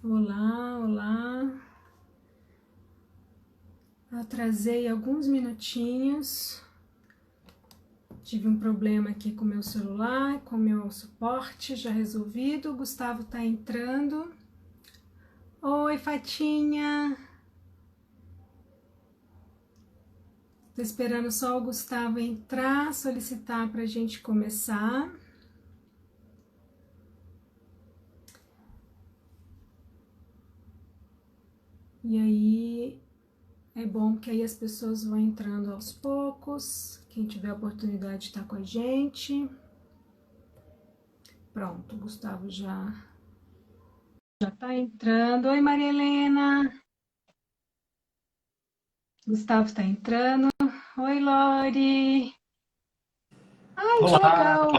Olá, olá. Atrasei alguns minutinhos. Tive um problema aqui com o meu celular, com o meu suporte já resolvido. O Gustavo tá entrando. Oi, Fatinha. Tô esperando só o Gustavo entrar, solicitar pra gente começar. E aí é bom que aí as pessoas vão entrando aos poucos. Quem tiver a oportunidade de estar com a gente. Pronto, o Gustavo já tá entrando. Oi, Maria Helena. Gustavo tá entrando. Oi, Lori. Ai, que Olá, legal.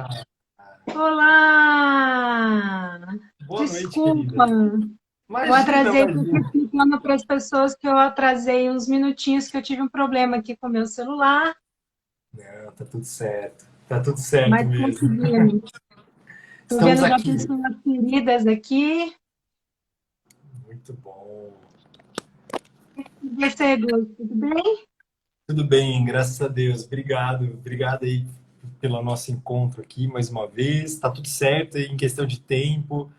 Olá. boa noite, Desculpa. querida. Eu Imagina, atrasei, porque imagina. explicando para as pessoas que eu atrasei uns minutinhos, que eu tive um problema aqui com o meu celular, Não, tá tudo certo. Tá tudo certo mas mesmo. conseguimos. Estou Estamos vendo já aqui. pessoas queridas aqui. Muito bom. E você, Gu, tudo bem? Tudo bem, graças a Deus. Obrigado. Obrigado aí pelo nosso encontro aqui mais uma vez. Tá tudo certo aí em questão de tempo.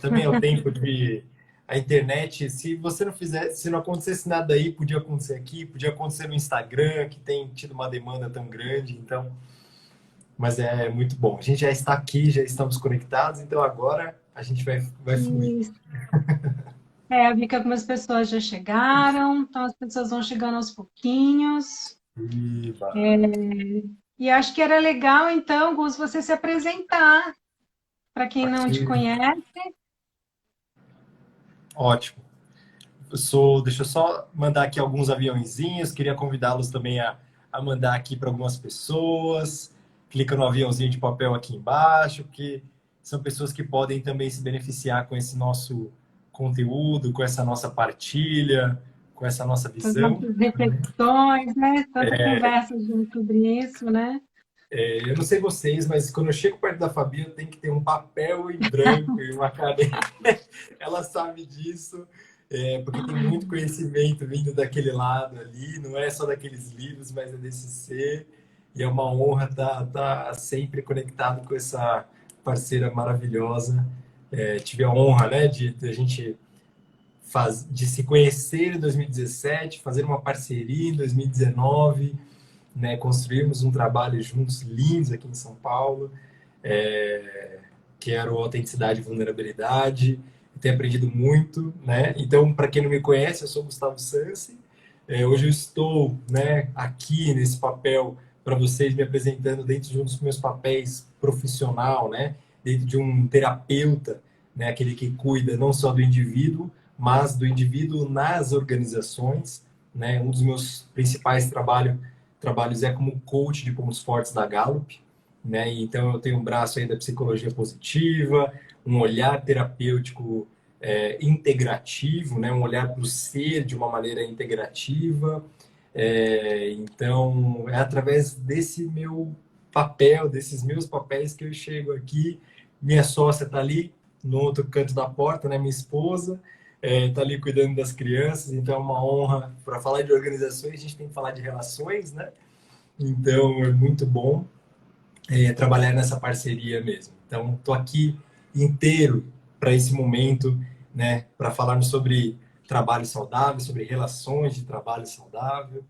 Também é o tempo de a internet. Se você não fizesse, se não acontecesse nada aí, podia acontecer aqui, podia acontecer no Instagram, que tem tido uma demanda tão grande. Então, mas é muito bom. A gente já está aqui, já estamos conectados, então agora a gente vai fluir. Isso. Eu vi que algumas pessoas já chegaram, então as pessoas vão chegando aos pouquinhos. Viva! E acho que era legal, então, Gus, você se apresentar para quem não te Aqui, conhece. ótimo. Deixa eu só mandar aqui alguns aviãozinhos, queria convidá-los também a mandar aqui para algumas pessoas. Clica no aviãozinho de papel aqui embaixo, porque são pessoas que podem também se beneficiar com esse nosso conteúdo, com essa nossa partilha, com essa nossa As visão. nossas reflexões, né? Tanta conversa sobre isso, né? Eu não sei vocês, mas quando eu chego perto da Fabi, eu tenho que ter um papel em branco e uma caneta. Ela sabe disso, porque tem muito conhecimento vindo daquele lado ali, não é só daqueles livros, mas é desse ser. E é uma honra estar sempre conectado com essa parceira maravilhosa. Tive a honra, né, de a gente de se conhecer em 2017, fazer uma parceria em 2019, né, construirmos um trabalho juntos lindos aqui em São Paulo, é, que era o Autenticidade e Vulnerabilidade. Eu tenho aprendido muito, né? Então, para quem não me conhece, eu sou Gustavo Sansi. Hoje eu estou, né, aqui nesse papel para vocês, me apresentando dentro de um dos meus papéis profissional, né? Dentro de um terapeuta, né? Aquele que cuida não só do indivíduo, mas do indivíduo nas organizações, né? Um dos meus principais trabalhos é como coach de pontos fortes da Gallup, né? Então eu tenho um braço aí da psicologia positiva, um olhar terapêutico integrativo, né? Um olhar para o ser de uma maneira integrativa. Então é através desse meu papel, desses meus papéis que eu chego aqui. Minha sócia está ali no outro canto da porta, né? Minha esposa está ali cuidando das crianças, então é uma honra. Para falar de organizações, a gente tem que falar de relações, né? Então é muito bom trabalhar nessa parceria mesmo. Então estou aqui inteiro para esse momento, né? Para falarmos sobre trabalho saudável, sobre relações de trabalho saudável,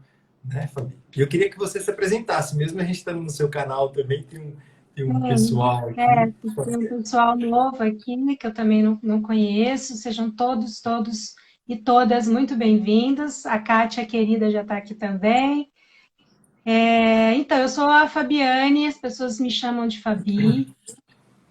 né, Fabi? E eu queria que você se apresentasse, mesmo a gente estando no seu canal também, tem um pessoal aqui. Tem um pessoal novo aqui né, que eu também não conheço. Sejam todos e todas muito bem-vindos. A Kátia, querida, já está aqui também. Então, eu sou a Fabiane, as pessoas me chamam de Fabi.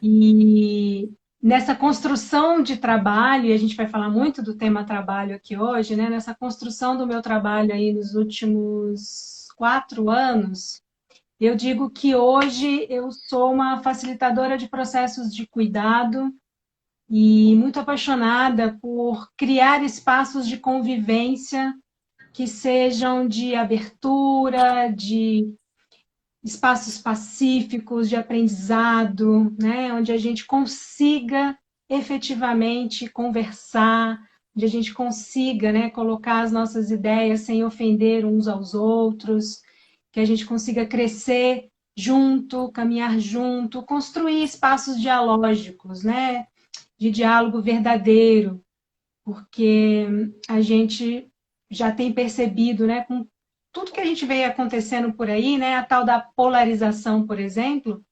E nessa construção de trabalho, e a gente vai falar muito do tema trabalho aqui hoje, né? Nessa construção do meu trabalho aí nos últimos 4 anos, eu digo que hoje eu sou uma facilitadora de processos de cuidado e muito apaixonada por criar espaços de convivência que sejam de abertura, de espaços pacíficos, de aprendizado, né? Onde a gente consiga efetivamente conversar, onde a gente consiga, né, colocar as nossas ideias sem ofender uns aos outros, que a gente consiga crescer junto, caminhar junto, construir espaços dialógicos, né, de diálogo verdadeiro, porque a gente já tem percebido, né, com tudo que a gente vê acontecendo por aí, né, a tal da polarização, por exemplo,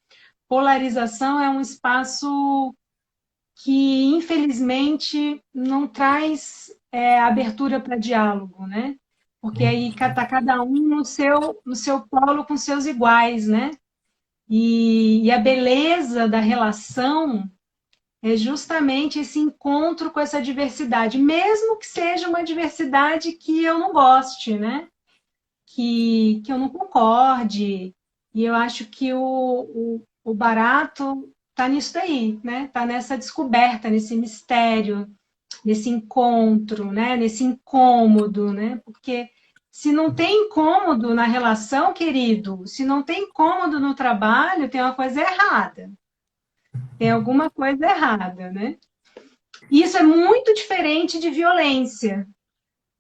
polarização é um espaço que, infelizmente, não traz abertura para diálogo, né? Porque aí está cada um no seu polo com seus iguais, né? E a beleza da relação é justamente esse encontro com essa diversidade, mesmo que seja uma diversidade que eu não goste, né? Que eu não concorde. E eu acho que o barato está nisso daí, né? Está nessa descoberta, nesse mistério, nesse encontro, né? Nesse incômodo, né? Porque se não tem incômodo na relação, querido, se não tem incômodo no trabalho, tem uma coisa errada. Tem alguma coisa errada, né? E isso é muito diferente de violência,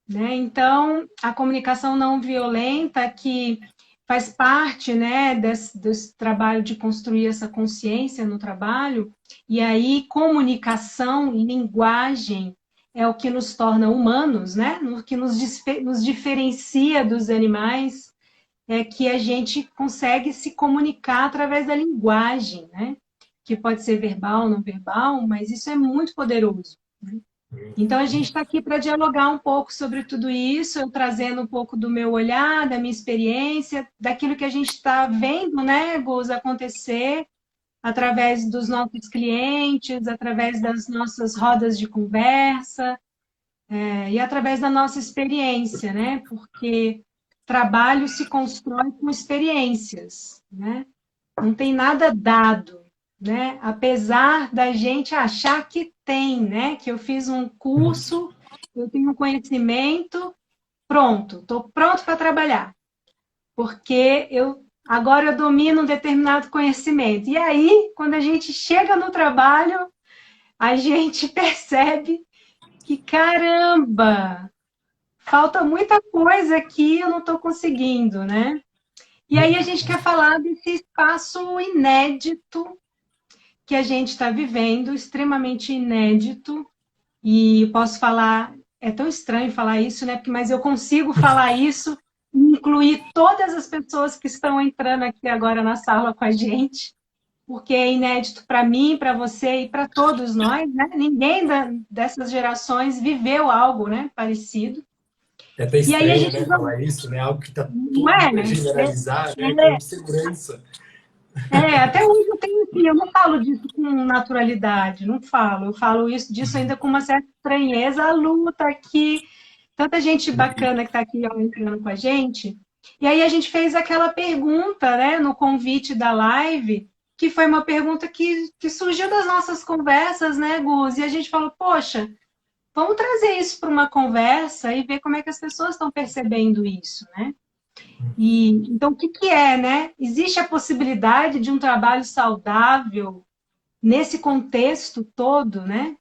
né? Então, a comunicação não violenta, que faz parte, né, desse trabalho de construir essa consciência no trabalho, e aí comunicação e linguagem é o que nos torna humanos, né? O que nos diferencia dos animais, é que a gente consegue se comunicar através da linguagem, né? Que pode ser verbal, não verbal, mas isso é muito poderoso, né? Então, a gente está aqui para dialogar um pouco sobre tudo isso, eu trazendo um pouco do meu olhar, da minha experiência, daquilo que a gente está vendo, né, Gus, acontecer através dos nossos clientes, através das nossas rodas de conversa, e através da nossa experiência, né? Porque trabalho se constrói com experiências, né? Não tem nada dado, né? Apesar da gente achar que tem, né? Que eu fiz um curso, eu tenho um conhecimento, pronto, estou pronto para trabalhar, porque agora eu domino um determinado conhecimento. E aí, quando a gente chega no trabalho, a gente percebe que, caramba, falta muita coisa aqui, eu não estou conseguindo, né? E aí a gente quer falar desse espaço inédito que a gente está vivendo, extremamente inédito, e posso falar, é tão estranho falar isso, né? Mas eu consigo falar isso e incluir todas as pessoas que estão entrando aqui agora na sala com a gente, porque é inédito para mim, para você e para todos nós, né? Ninguém dessas gerações viveu algo, né, parecido. É até E aí a estranho, gente né, falar isso, né? Algo que está não todo é, para né? generalizar, né? Como segurança. Até hoje eu tenho assim, eu não falo disso com naturalidade, não falo. Eu falo disso ainda com uma certa estranheza. A Lu tá aqui, tanta gente bacana que está aqui ó, entrando com a gente. E aí a gente fez aquela pergunta, né, no convite da live, que foi uma pergunta que surgiu das nossas conversas, né, Gus? E a gente falou, poxa, vamos trazer isso para uma conversa e ver como é que as pessoas estão percebendo isso, né? Então, o que que é, né? Existe a possibilidade de um trabalho saudável nesse contexto todo, né?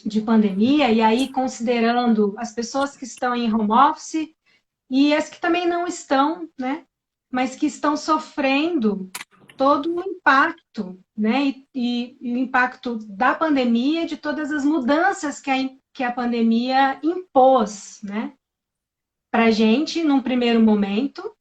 De pandemia, e aí considerando as pessoas que estão em home office e as que também não estão, né? Mas que estão sofrendo todo o impacto, né? E o impacto da pandemia, de todas as mudanças que a pandemia impôs, né? Para a gente, num primeiro momento,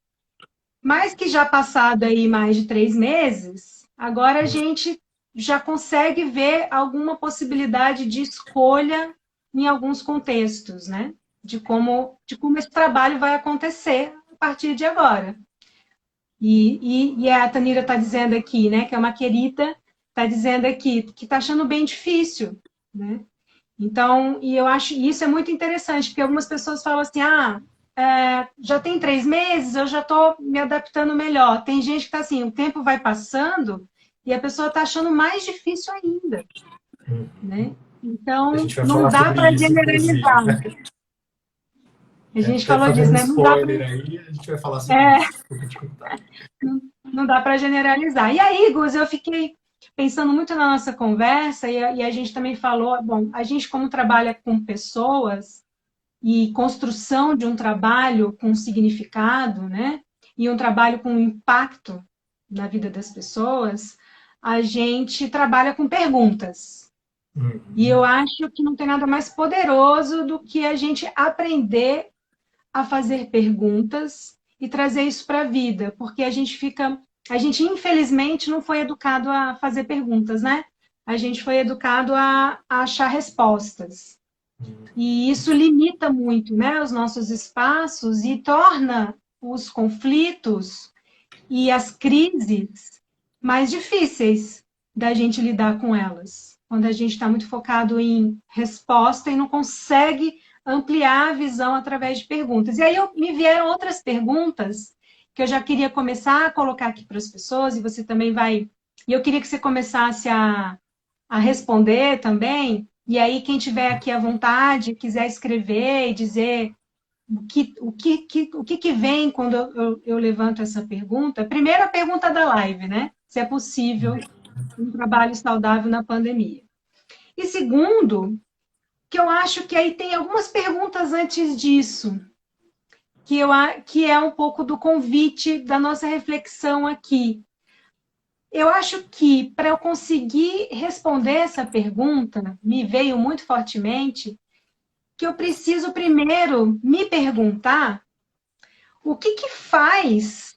mas que já passado aí mais de 3 meses, agora a gente já consegue ver alguma possibilidade de escolha em alguns contextos, né? De como esse trabalho vai acontecer a partir de agora. E a Tanira está dizendo aqui, né, que é uma querida, está dizendo aqui que está achando bem difícil, né? Então, e eu acho isso é muito interessante, porque algumas pessoas falam assim, já tem 3 meses, eu já estou me adaptando melhor. Tem gente que está assim, o tempo vai passando e a pessoa está achando mais difícil ainda, né? A Então, gente vai não falar dá sobre para isso, inclusive. generalizar. A gente Até falou disso, fazendo né? Não dá pra, spoiler aí, a gente vai falar sobre isso. Vou te contar. não dá para generalizar. E aí, Gus, eu fiquei pensando muito na nossa conversa, e a gente também falou, bom, a gente como trabalha com pessoas e construção de um trabalho com significado, né? E um trabalho com impacto na vida das pessoas, a gente trabalha com perguntas. E eu acho que não tem nada mais poderoso do que a gente aprender a fazer perguntas e trazer isso para a vida, porque a gente infelizmente não foi educado a fazer perguntas, né? A gente foi educado a achar respostas. E isso limita muito, né, os nossos espaços e torna os conflitos e as crises mais difíceis da gente lidar com elas. Quando a gente está muito focado em resposta e não consegue ampliar a visão através de perguntas. E aí me vieram outras perguntas que eu já queria começar a colocar aqui para as pessoas, e você também vai. E eu queria que você começasse a responder também. E aí, quem tiver aqui à vontade, quiser escrever e dizer o que vem quando eu levanto essa pergunta. Primeiro, a pergunta da live, né? Se é possível um trabalho saudável na pandemia. E segundo, que eu acho que aí tem algumas perguntas antes disso, que é um pouco do convite da nossa reflexão aqui. Eu acho que para eu conseguir responder essa pergunta, me veio muito fortemente que eu preciso primeiro me perguntar o que que faz,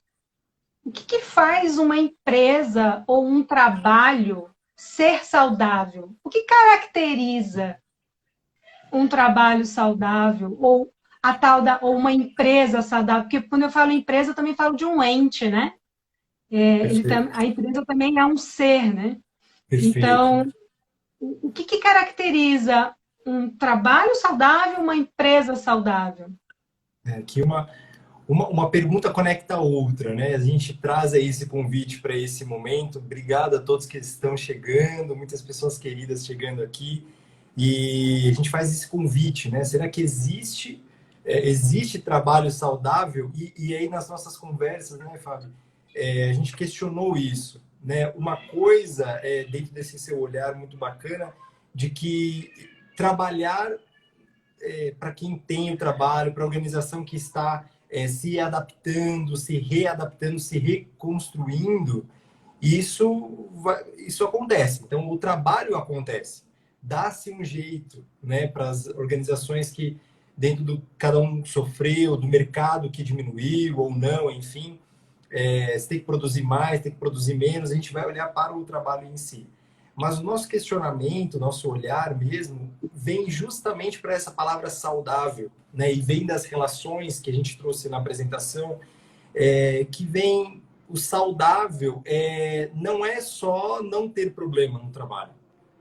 o que que faz uma empresa ou um trabalho ser saudável? O que caracteriza um trabalho saudável ou a tal da ou uma empresa saudável? Porque quando eu falo empresa, eu também falo de um ente, né? Perfeito, A empresa também é um ser, né? perfeito. Então, o que que caracteriza um trabalho saudável, uma empresa saudável? Aqui uma pergunta conecta a outra, né? A gente traz aí esse convite para esse momento. Obrigado a todos que estão chegando, muitas pessoas queridas chegando aqui. E a gente faz esse convite, né? Será que existe trabalho saudável? E aí nas nossas conversas, né, Fábio, a gente questionou isso, né? Uma coisa dentro desse seu olhar muito bacana de que trabalhar para quem tem o trabalho, para a organização que está se adaptando, se readaptando, se reconstruindo, isso acontece. Então, o trabalho acontece. Dá-se um jeito, né, para as organizações que, dentro do cada um sofreu, do mercado que diminuiu ou não, enfim, se tem que produzir mais, tem que produzir menos, a gente vai olhar para o trabalho em si. Mas o nosso questionamento, o nosso olhar mesmo, vem justamente para essa palavra saudável, né? E vem das relações que a gente trouxe na apresentação, que vem o saudável não é só não ter problema no trabalho,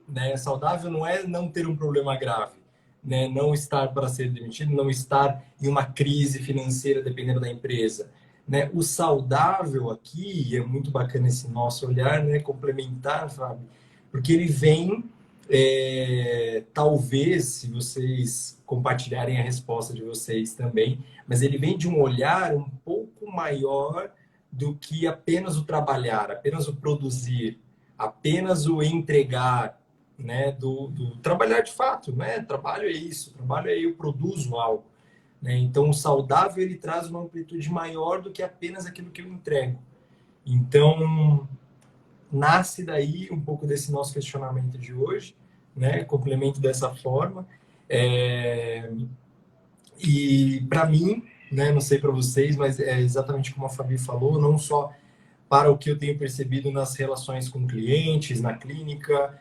né? Saudável não é não ter um problema grave, né? Não estar para ser demitido, não estar em uma crise financeira dependendo da empresa, né? O saudável aqui, e é muito bacana esse nosso olhar, né? Complementar, Fábio, porque ele vem, talvez, se vocês compartilharem a resposta de vocês também, mas ele vem de um olhar um pouco maior do que apenas o trabalhar, apenas o produzir, apenas o entregar, né? Do trabalhar de fato, né? Trabalho é isso, trabalho é eu produzo algo, né? Então, o saudável ele traz uma amplitude maior do que apenas aquilo que eu entrego. Então, nasce daí um pouco desse nosso questionamento de hoje, né? Complemento dessa forma. E para mim, né? Não sei para vocês, mas é exatamente como a Fabi falou, não só para o que eu tenho percebido nas relações com clientes, na clínica,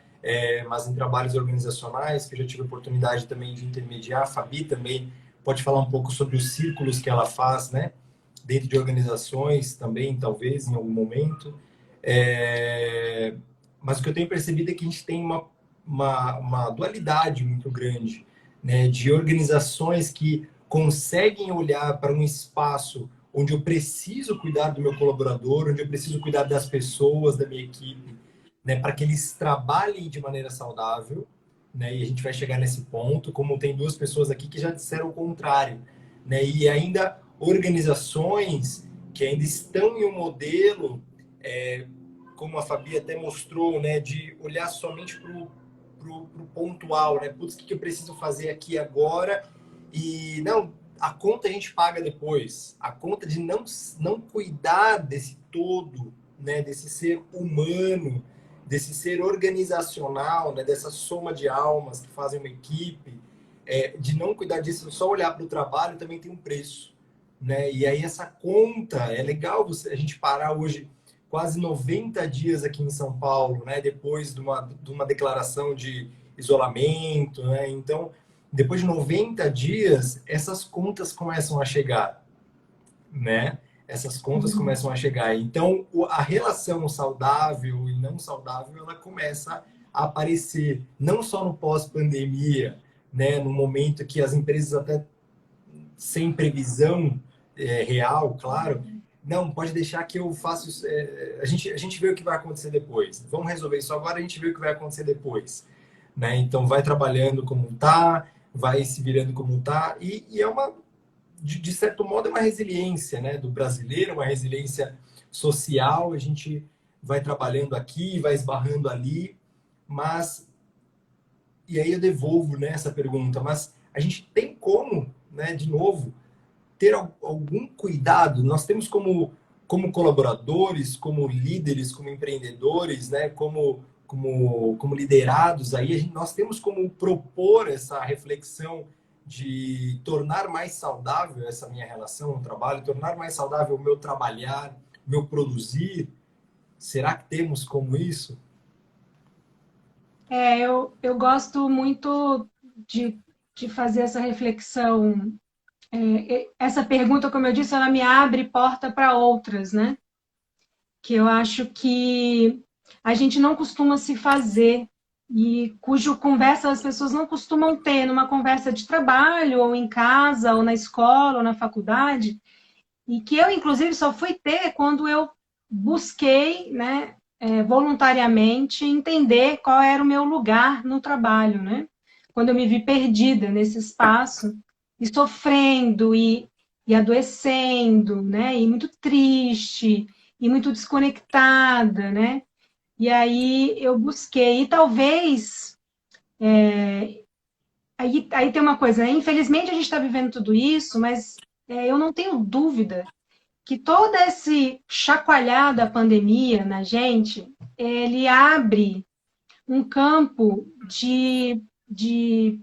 mas em trabalhos organizacionais, que eu já tive a oportunidade também de intermediar. A Fabi também pode falar um pouco sobre os círculos que ela faz, né? Dentro de organizações também, talvez, em algum momento. Mas o que eu tenho percebido é que a gente tem uma dualidade muito grande, né? De organizações que conseguem olhar para um espaço onde eu preciso cuidar do meu colaborador, onde eu preciso cuidar das pessoas, da minha equipe, né? Para que eles trabalhem de maneira saudável, né? E a gente vai chegar nesse ponto, como tem duas pessoas aqui que já disseram o contrário, né? E ainda organizações que ainda estão em um modelo como a Fabi até mostrou, né, de olhar somente pro pontual, né? Putz, o que eu preciso fazer aqui agora? E não, a conta a gente paga depois. A conta de não cuidar desse todo, né, desse ser humano, desse ser organizacional, né, dessa soma de almas que fazem uma equipe, de não cuidar disso, só olhar para o trabalho também tem um preço, né? E aí essa conta, é legal a gente parar hoje quase 90 dias aqui em São Paulo, né? Depois de uma declaração de isolamento, né? Então, depois de 90 dias, essas contas começam a chegar, né? Essas contas começam a chegar. Então, a relação saudável e não saudável, ela começa a aparecer, não só no pós-pandemia, né? No momento que as empresas até sem previsão real, claro, não, pode deixar que eu faço isso. A gente vê o que vai acontecer depois. Vamos resolver isso agora, a gente vê o que vai acontecer depois. Né? Então, vai trabalhando como tá, vai se virando como tá, e é uma, de certo modo, é uma resiliência, né, do brasileiro, uma resiliência social. A gente vai trabalhando aqui, vai esbarrando ali, mas, e aí eu devolvo, né, essa pergunta, mas a gente tem como, né, de novo, ter algum cuidado? Nós temos como colaboradores, como líderes, como empreendedores, né? Como liderados aí, nós temos como propor essa reflexão de tornar mais saudável essa minha relação no trabalho, tornar mais saudável o meu trabalhar, o meu produzir. Será que temos como isso? Eu gosto muito de fazer essa reflexão. Essa pergunta, como eu disse, ela me abre porta para outras, né? Que eu acho que a gente não costuma se fazer e cujo conversa as pessoas não costumam ter numa conversa de trabalho, ou em casa, ou na escola, ou na faculdade, e que eu, inclusive, só fui ter quando eu busquei, né, voluntariamente, entender qual era o meu lugar no trabalho, né? Quando eu me vi perdida nesse espaço, e sofrendo, e adoecendo, né? E muito triste, e muito desconectada, né? E aí eu busquei, e talvez... Aí tem uma coisa, né? Infelizmente a gente está vivendo tudo isso, mas eu não tenho dúvida que todo esse chacoalhar da pandemia na gente, ele abre um campo de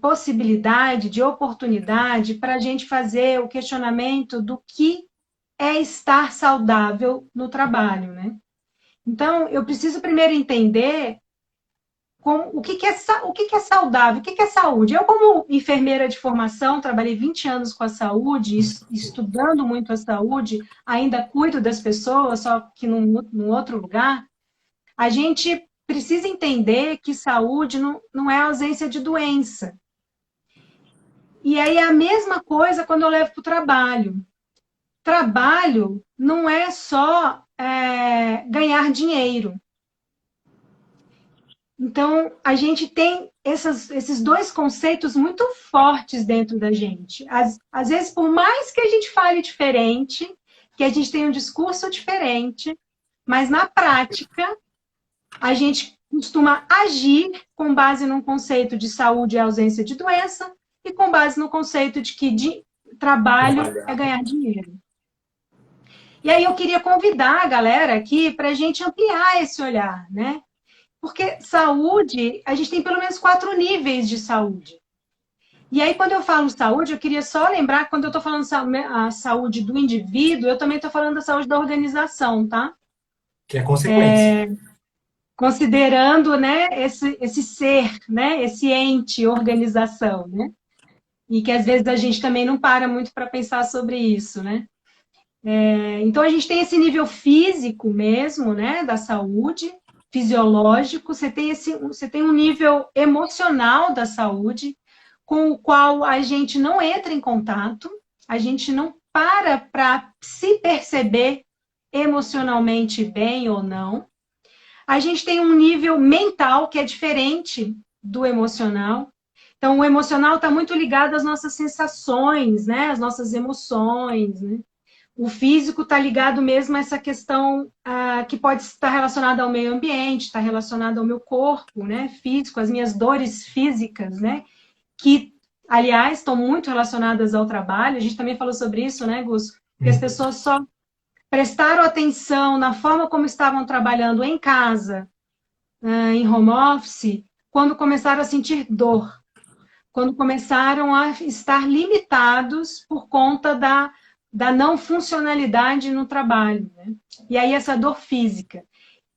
possibilidade, de oportunidade para a gente fazer o questionamento do que é estar saudável no trabalho, né? Então, eu preciso primeiro entender o que é, o que é saudável, o que é saúde. Eu, como enfermeira de formação, trabalhei 20 anos com a saúde, estudando muito a saúde, ainda cuido das pessoas, só que num outro lugar. A gente precisa entender que saúde não é ausência de doença. E aí é a mesma coisa quando eu levo para o trabalho. Trabalho não é só ganhar dinheiro. Então, a gente tem esses dois conceitos muito fortes dentro da gente. Às vezes, por mais que a gente fale diferente, que a gente tenha um discurso diferente, mas na prática, a gente costuma agir com base num conceito de saúde e ausência de doença e com base no conceito de que trabalho é ganhar dinheiro. E aí eu queria convidar a galera aqui para a gente ampliar esse olhar, né? Porque saúde, a gente tem pelo menos 4 níveis de saúde. E aí, quando eu falo saúde, eu queria só lembrar que quando eu estou falando a saúde do indivíduo, eu também estou falando da saúde da organização, tá? Que é consequência. Considerando, né, esse ser, né, esse ente, organização, né? E que às vezes a gente também não para muito para pensar sobre isso, né? Então a gente tem esse nível físico mesmo, né, da saúde, fisiológico, você tem um nível emocional da saúde, com o qual a gente não entra em contato, a gente não para se perceber emocionalmente bem ou não. A gente tem um nível mental que é diferente do emocional. Então, o emocional está muito ligado às nossas sensações, né? Às nossas emoções, né? O físico está ligado mesmo a essa questão que pode estar relacionada ao meio ambiente, está relacionada ao meu corpo, né, físico, às minhas dores físicas, né, que, aliás, estão muito relacionadas ao trabalho. A gente também falou sobre isso, né, Gus? Que as pessoas só prestaram atenção na forma como estavam trabalhando em casa, em home office, quando começaram a sentir dor, quando começaram a estar limitados por conta da não funcionalidade no trabalho, né? E aí essa dor física,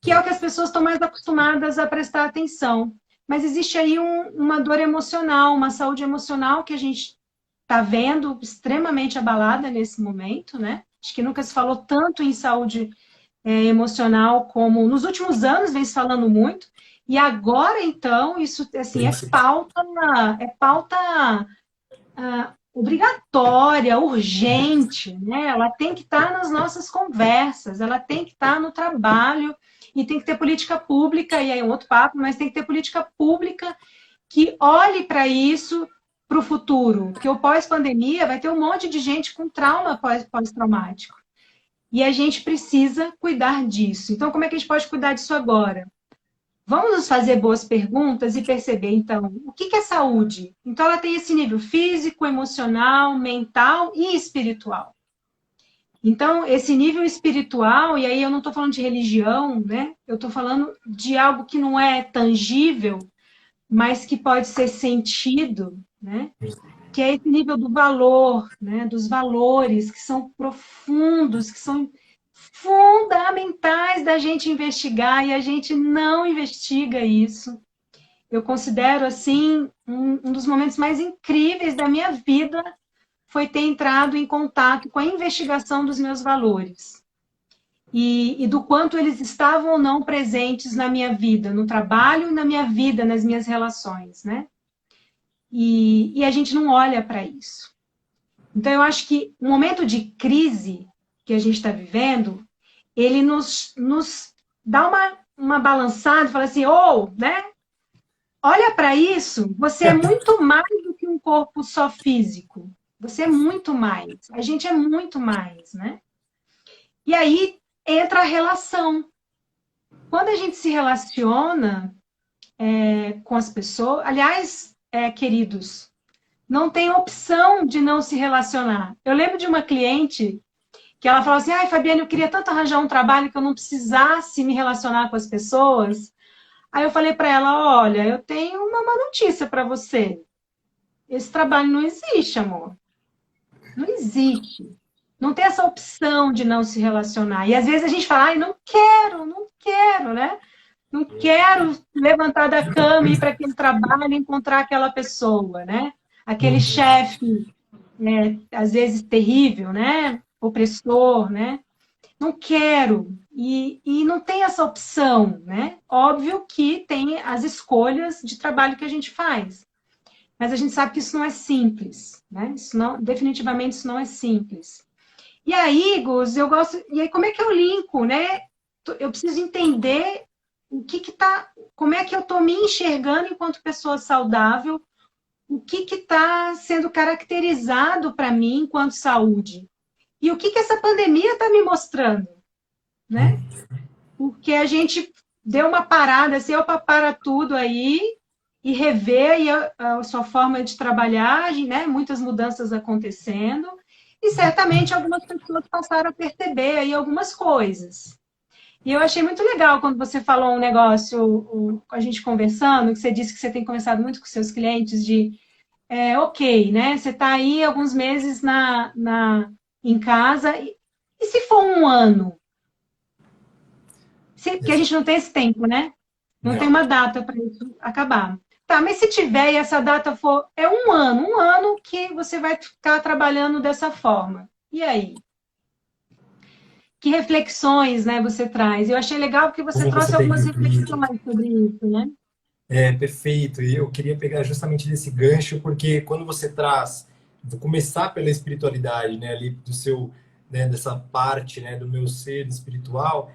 que é o que as pessoas estão mais acostumadas a prestar atenção. Mas existe aí uma dor emocional, uma saúde emocional que a gente está vendo extremamente abalada nesse momento, né? Acho que nunca se falou tanto em saúde emocional como nos últimos anos vem se falando muito. E agora, então, isso assim, é pauta obrigatória, urgente, né? Ela tem que estar nas nossas conversas, ela tem que estar no trabalho, e tem que ter política pública, e aí é um outro papo, mas tem que ter política pública que olhe para isso, para o futuro, porque o pós-pandemia vai ter um monte de gente com trauma pós-traumático. E a gente precisa cuidar disso. Então, como é que a gente pode cuidar disso agora? Vamos nos fazer boas perguntas e perceber, então, o que é saúde? Então, ela tem esse nível físico, emocional, mental e espiritual. Então, esse nível espiritual, e aí eu não estou falando de religião, né? Eu estou falando de algo que não é tangível, mas que pode ser sentido, né? Que é esse nível do valor, né? Dos valores que são profundos, que são fundamentais da gente investigar, e a gente não investiga isso. Eu considero, assim, um dos momentos mais incríveis da minha vida foi ter entrado em contato com a investigação dos meus valores. E do quanto eles estavam ou não presentes na minha vida, no trabalho, na minha vida, nas minhas relações, né? E a gente não olha para isso. Então, eu acho que o momento de crise que a gente está vivendo, ele nos dá uma balançada, fala assim, né? Olha para isso, você é muito mais do que um corpo só físico. Você é muito mais. A gente é muito mais, né? E aí entra a relação. Quando a gente se relaciona com as pessoas, aliás, queridos, não tem opção de não se relacionar. Eu lembro de uma cliente que ela falou assim, ai, Fabiane, eu queria tanto arranjar um trabalho que eu não precisasse me relacionar com as pessoas. Aí eu falei para ela, olha, eu tenho uma má notícia para você. Esse trabalho não existe, amor. Não existe. Não tem essa opção de não se relacionar. E às vezes a gente fala, ai, não quero, né? Não quero levantar da cama e ir para aquele trabalho e encontrar aquela pessoa, né? Aquele chefe, né, às vezes terrível, né? Opressor, né? Não quero. E não tem essa opção, né? Óbvio que tem as escolhas de trabalho que a gente faz. Mas a gente sabe que isso não é simples, né? Isso não, definitivamente isso não é simples. E aí, Gus, eu gosto. E aí, como é que eu linko, né? Eu preciso entender o que tá. Como é que eu estou me enxergando enquanto pessoa saudável? O que está sendo caracterizado para mim enquanto saúde? E o que essa pandemia está me mostrando, né? Porque a gente deu uma parada, assim, opa, para tudo aí e rever aí a sua forma de trabalhar, né? Muitas mudanças acontecendo. E certamente algumas pessoas passaram a perceber aí algumas coisas. E eu achei muito legal quando você falou um negócio, com a gente conversando, que você disse que você tem conversado muito com seus clientes de, ok, né? Você está aí alguns meses em casa, e se for um ano? Porque a gente não tem esse tempo, né? Não tem uma data para isso acabar. Tá, mas se tiver e essa data for, é um ano que você vai ficar trabalhando dessa forma. E aí? Que reflexões, né, você traz? Eu achei legal porque você Como você trouxe tem algumas vivido? reflexões sobre isso, né? Perfeito. E eu queria pegar justamente desse gancho, porque quando você traz, vou começar pela espiritualidade, né, ali do seu, né, dessa parte, né, do meu ser espiritual,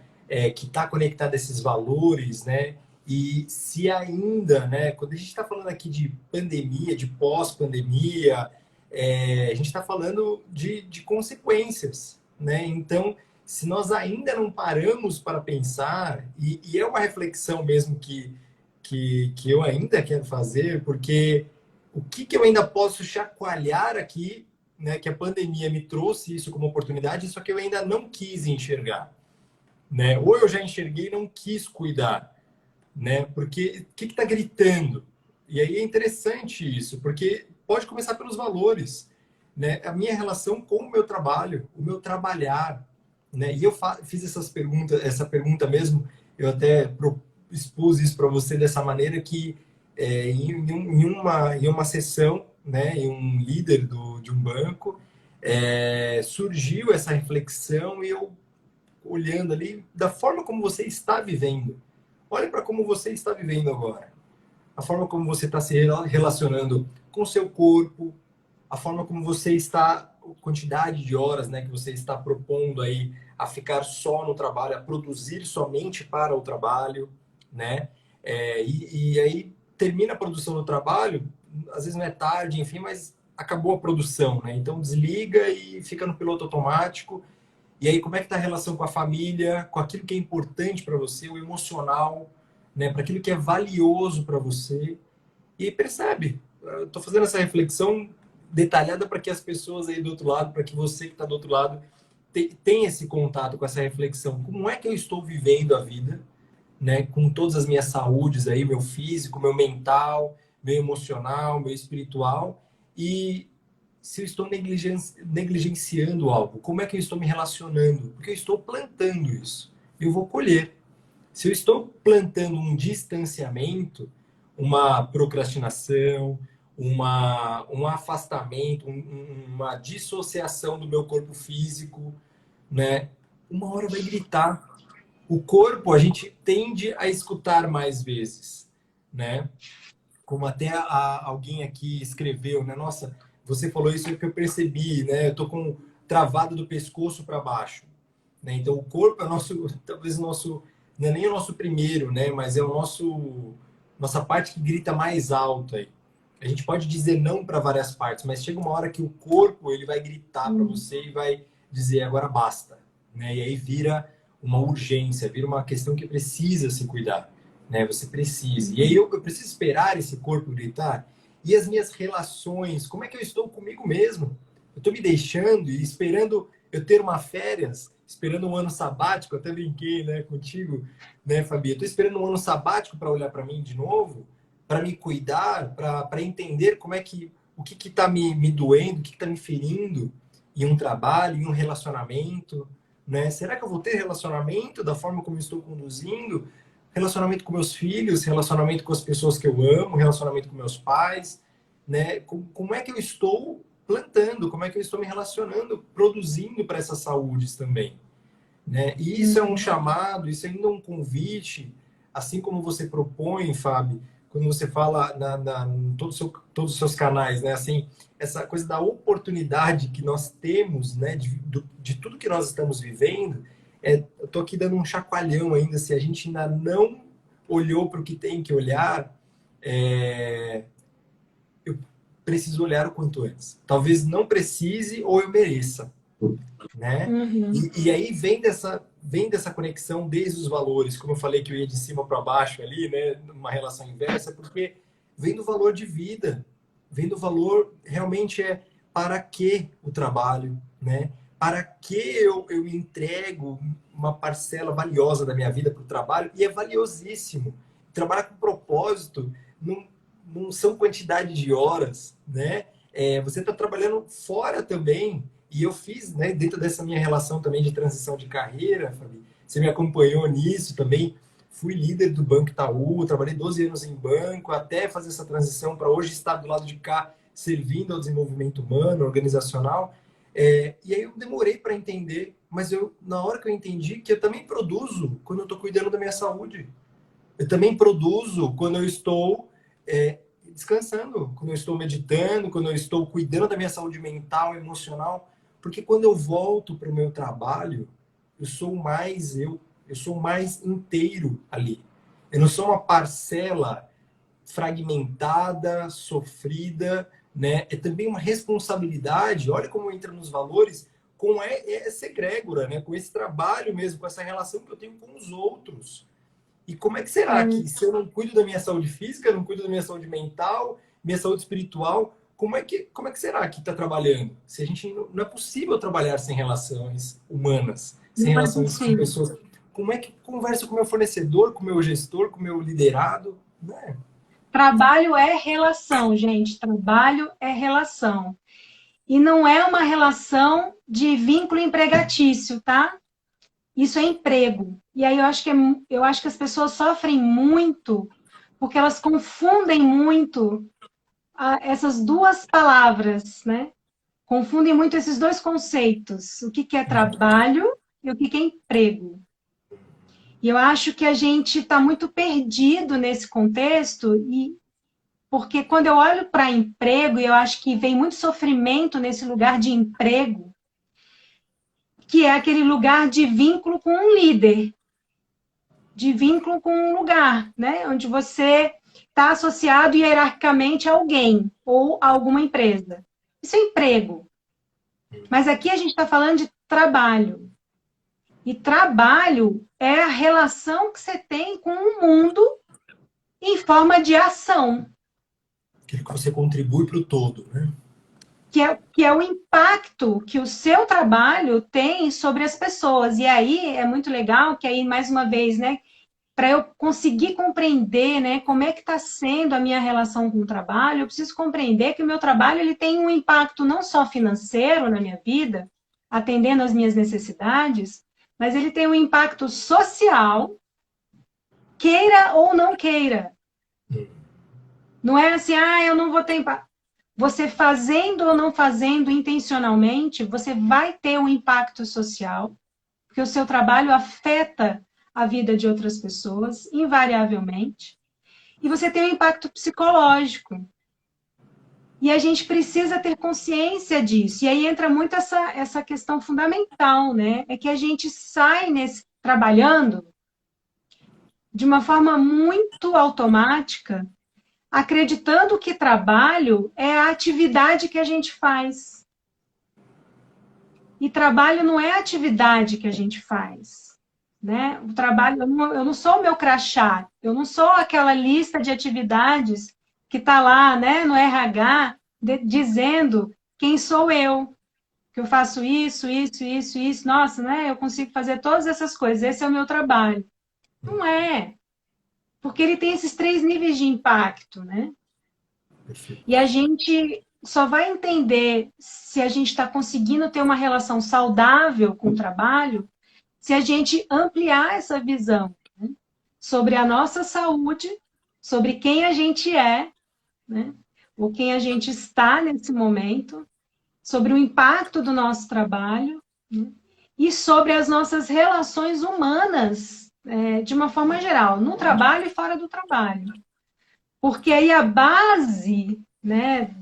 que está conectado a esses valores, né, e se ainda, né, quando a gente está falando aqui de pandemia, de pós-pandemia, a gente está falando de consequências, né? Então, se nós ainda não paramos para pensar, e é uma reflexão mesmo que eu ainda quero fazer, porque o que, que eu ainda posso chacoalhar aqui, né? Que a pandemia me trouxe isso como oportunidade, só que eu ainda não quis enxergar, né? Ou eu já enxerguei e não quis cuidar, né? Porque o que está gritando? E aí é interessante isso, porque pode começar pelos valores, né? A minha relação com o meu trabalho, o meu trabalhar, né? E eu fiz essa pergunta mesmo, eu até expus isso para você dessa maneira que em uma sessão, né? Em um líder de um banco, surgiu essa reflexão e eu olhando ali da forma como você está vivendo. Olhe para como você está vivendo agora. A forma como você está se relacionando com o seu corpo, a forma como você está, a quantidade de horas, né, que você está propondo aí a ficar só no trabalho, a produzir somente para o trabalho, né? E aí termina a produção do trabalho, às vezes não é tarde, enfim, mas acabou a produção, né? Então desliga e fica no piloto automático. E aí, como é que está a relação com a família, com aquilo que é importante para você, o emocional, né? Para aquilo que é valioso para você. E aí, percebe, eu estou fazendo essa reflexão detalhada para que as pessoas aí do outro lado, para que você que está do outro lado, tenha esse contato com essa reflexão. Como é que eu estou vivendo a vida, né? Com todas as minhas saúdes aí, meu físico, meu mental, meu emocional, meu espiritual. E se eu estou negligenciando algo, como é que eu estou me relacionando? Porque eu estou plantando isso. Eu vou colher. Se eu estou plantando um distanciamento, uma procrastinação, um afastamento, uma dissociação do meu corpo físico, né? Uma hora vai gritar. O corpo a gente tende a escutar mais vezes, né? Como até alguém aqui escreveu, né? Nossa, você falou isso que eu percebi, né? Eu tô com travado do pescoço para baixo, né? Então o corpo é nosso, talvez o nosso, não é nem o nosso primeiro, né? Mas é o nossa parte que grita mais alto aí. A gente pode dizer não para várias partes, mas chega uma hora que o corpo ele vai gritar para você e vai dizer agora basta, né? E aí vira uma urgência, vira uma questão que precisa se cuidar, né? Você precisa. E aí eu preciso esperar esse corpo gritar. E as minhas relações, como é que eu estou comigo mesmo? Eu estou me deixando e esperando eu ter uma férias, esperando um ano sabático, até brinquei, né, contigo, né, Fabi? Estou esperando um ano sabático para olhar para mim de novo, para me cuidar, para entender como é que o que está me doendo, o que está me ferindo em um trabalho, em um relacionamento, né? Será que eu vou ter relacionamento da forma como eu estou conduzindo? Relacionamento com meus filhos, relacionamento com as pessoas que eu amo, relacionamento com meus pais, né? Como é que eu estou plantando? Como é que eu estou me relacionando, produzindo para essas saúdes também, né? E isso é um chamado, isso é ainda um convite, assim como você propõe, Fábio, quando você fala em todos os seus canais, né? Assim, essa coisa da oportunidade que nós temos, né? De tudo que nós estamos vivendo, eu tô aqui dando um chacoalhão ainda, se a gente ainda não olhou para o que tem que olhar, eu preciso olhar o quanto antes. Talvez não precise ou eu mereça, né? E aí vem dessa conexão desde os valores, como eu falei que eu ia de cima para baixo ali, né? Numa relação inversa, porque vem do valor de vida, vem do valor realmente para que o trabalho, né? Para que eu entrego uma parcela valiosa da minha vida para o trabalho, e é valiosíssimo. Trabalhar com propósito não são quantidade de horas, né? Você está trabalhando fora também. E eu fiz, né, dentro dessa minha relação também de transição de carreira, Fabi, você me acompanhou nisso também. Fui líder do Banco Itaú, trabalhei 12 anos em banco, até fazer essa transição para hoje estar do lado de cá, servindo ao desenvolvimento humano, organizacional. E aí eu demorei para entender, mas na hora que eu entendi que eu também produzo quando eu estou cuidando da minha saúde. Eu também produzo quando eu estou descansando, quando eu estou meditando, quando eu estou cuidando da minha saúde mental, emocional. Porque quando eu volto para o meu trabalho, eu sou mais eu sou mais inteiro ali. Eu não sou uma parcela fragmentada, sofrida, né? É também uma responsabilidade. Olha como entra nos valores, com essa egrégora, né? Com esse trabalho mesmo, com essa relação que eu tenho com os outros. E como é que será que, se eu não cuido da minha saúde física, não cuido da minha saúde mental, minha saúde espiritual, como é que será que está trabalhando? Se a gente não é possível trabalhar sem relações humanas, sem Não é relações com possível. pessoas. Como é que converso com o meu fornecedor, com o meu gestor, com o meu liderado? Né? Trabalho é relação, gente. Trabalho é relação. E não é uma relação de vínculo empregatício, tá? Isso é emprego. E aí eu acho que as pessoas sofrem muito porque elas confundem muito essas duas palavras, né? Confundem muito esses dois conceitos. O que é trabalho e o que é emprego. E eu acho que a gente está muito perdido nesse contexto, e porque quando eu olho para emprego, e eu acho que vem muito sofrimento nesse lugar de emprego, que é aquele lugar de vínculo com um líder, de vínculo com um lugar, né? Onde você está associado hierarquicamente a alguém ou a alguma empresa. Isso é emprego. Mas aqui a gente está falando de trabalho. E trabalho é a relação que você tem com o mundo em forma de ação. Aquilo que você contribui para o todo, né? Que é o impacto que o seu trabalho tem sobre as pessoas. E aí é muito legal que aí, mais uma vez, né, para eu conseguir compreender, né, como é que está sendo a minha relação com o trabalho, eu preciso compreender que o meu trabalho ele tem um impacto não só financeiro na minha vida, atendendo às minhas necessidades, mas ele tem um impacto social, queira ou não queira. Não é assim, eu não vou ter impacto. Você fazendo ou não fazendo intencionalmente, você vai ter um impacto social, porque o seu trabalho afeta a vida de outras pessoas, invariavelmente, e você tem um impacto psicológico. E a gente precisa ter consciência disso. E aí entra muito essa questão fundamental, né? É que a gente sai trabalhando de uma forma muito automática, acreditando que trabalho é a atividade que a gente faz. E trabalho não é a atividade que a gente faz. Né? O trabalho, eu não sou o meu crachá, eu não sou aquela lista de atividades que está lá, né, no RH, dizendo quem sou eu, que eu faço isso, isso, isso, isso, nossa, né, eu consigo fazer todas essas coisas, esse é o meu trabalho. Não é, porque ele tem esses 3 níveis de impacto, né? E a gente só vai entender se a gente está conseguindo ter uma relação saudável com o trabalho se a gente ampliar essa visão, né, sobre a nossa saúde, sobre quem a gente é, né, ou quem a gente está nesse momento, sobre o impacto do nosso trabalho, né, e sobre as nossas relações humanas, de uma forma geral, no trabalho e fora do trabalho. Porque aí a base, né,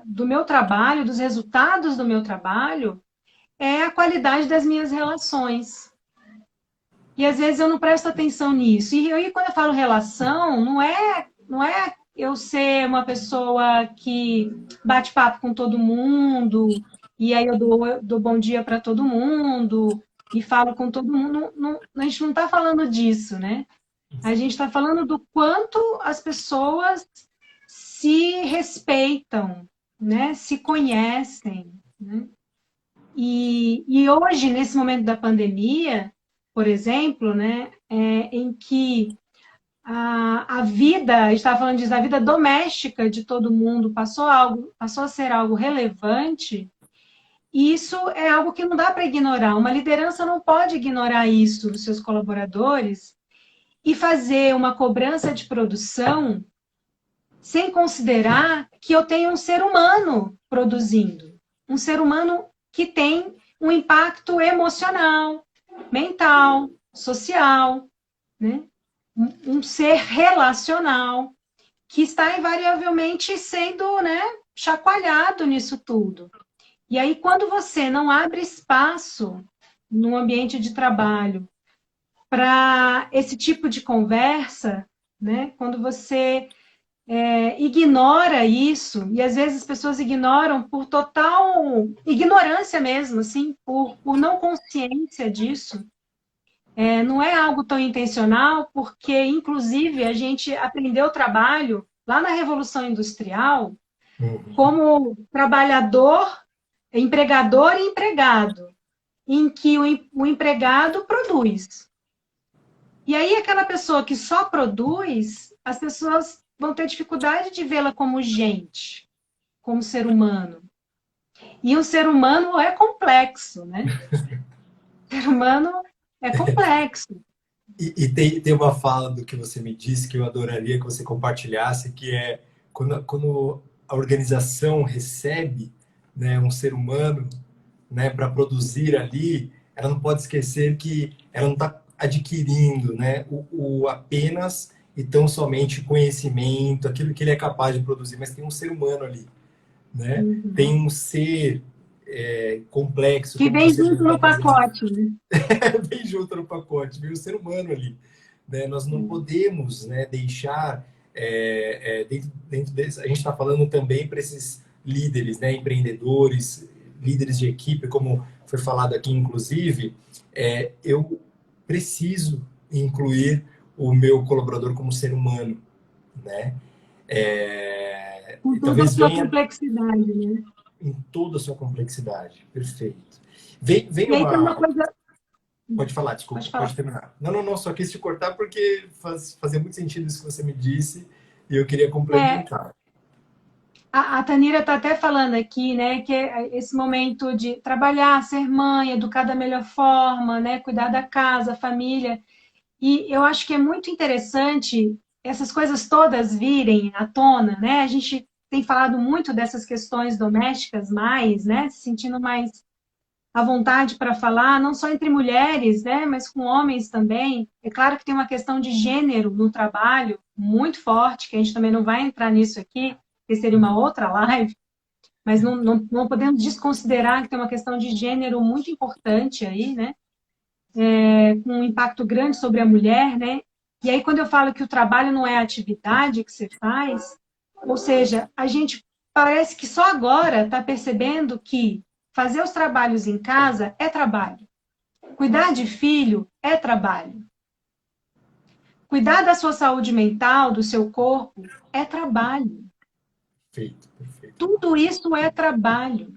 do meu trabalho, dos resultados do meu trabalho, é a qualidade das minhas relações. E às vezes eu não presto atenção nisso. E aí, quando eu falo relação, não é eu ser uma pessoa que bate papo com todo mundo, e aí eu dou bom dia para todo mundo, e falo com todo mundo. A gente não está falando disso, né? A gente está falando do quanto as pessoas se respeitam, né? Se conhecem, né? E hoje, nesse momento da pandemia, por exemplo, né, em que a vida, a gente estava falando disso, a vida doméstica de todo mundo passou a ser algo relevante, e isso é algo que não dá para ignorar. Uma liderança não pode ignorar isso dos seus colaboradores e fazer uma cobrança de produção sem considerar que eu tenho um ser humano produzindo, um ser humano que tem um impacto emocional, mental, social, né? Um ser relacional que está invariavelmente sendo, né, chacoalhado nisso tudo. E aí, quando você não abre espaço no ambiente de trabalho para esse tipo de conversa, né, quando você ignora isso, e às vezes as pessoas ignoram por total ignorância mesmo, assim, por não consciência disso. Não é algo tão intencional, porque, inclusive, a gente aprendeu o trabalho lá na Revolução Industrial Uhum. como trabalhador, empregador e empregado, em que o empregado produz. E aí, aquela pessoa que só produz, as pessoas vão ter dificuldade de vê-la como gente, como ser humano. E o ser humano é complexo, né? O ser humano é complexo. E tem uma fala do que você me disse que eu adoraria que você compartilhasse, que é quando a organização recebe, né, um ser humano, né, para produzir ali, ela não pode esquecer que ela não está adquirindo, né, o apenas e tão somente conhecimento, aquilo que ele é capaz de produzir, mas tem um ser humano ali, né? Tem Uhum. um ser complexo, Que como vem você mesmo junto está no fazendo, pacote, né? bem junto no pacote, vem o ser humano ali, né? Nós não podemos, né, deixar dentro desse, a gente está falando também para esses líderes, né, empreendedores, líderes de equipe, como foi falado aqui, inclusive, eu preciso incluir o meu colaborador como ser humano, né? Com E toda a talvez sua venha complexidade, né? em toda a sua complexidade. Perfeito. Vem E aí tem uma uma. coisa. Pode falar, Pode desculpa, falar. pode terminar. Não, não, não, só quis te cortar porque fazia muito sentido isso que você me disse e eu queria É, complementar. a Tanira está até falando aqui, né, que é esse momento de trabalhar, ser mãe, educar da melhor forma, né, cuidar da casa, família. E eu acho que é muito interessante essas coisas todas virem à tona, né? A gente tem falado muito dessas questões domésticas mais, né, se sentindo mais à vontade para falar, não só entre mulheres, né, mas com homens também. É claro que tem uma questão de gênero no trabalho muito forte, que a gente também não vai entrar nisso aqui, que seria uma outra live, mas não podemos desconsiderar que tem uma questão de gênero muito importante aí, né, com um impacto grande sobre a mulher, né? E aí, quando eu falo que o trabalho não é a atividade que você faz, ou seja, a gente parece que só agora está percebendo que fazer os trabalhos em casa é trabalho. Cuidar de filho é trabalho. Cuidar da sua saúde mental, do seu corpo, é trabalho. Perfeito, perfeito. Tudo isso é trabalho.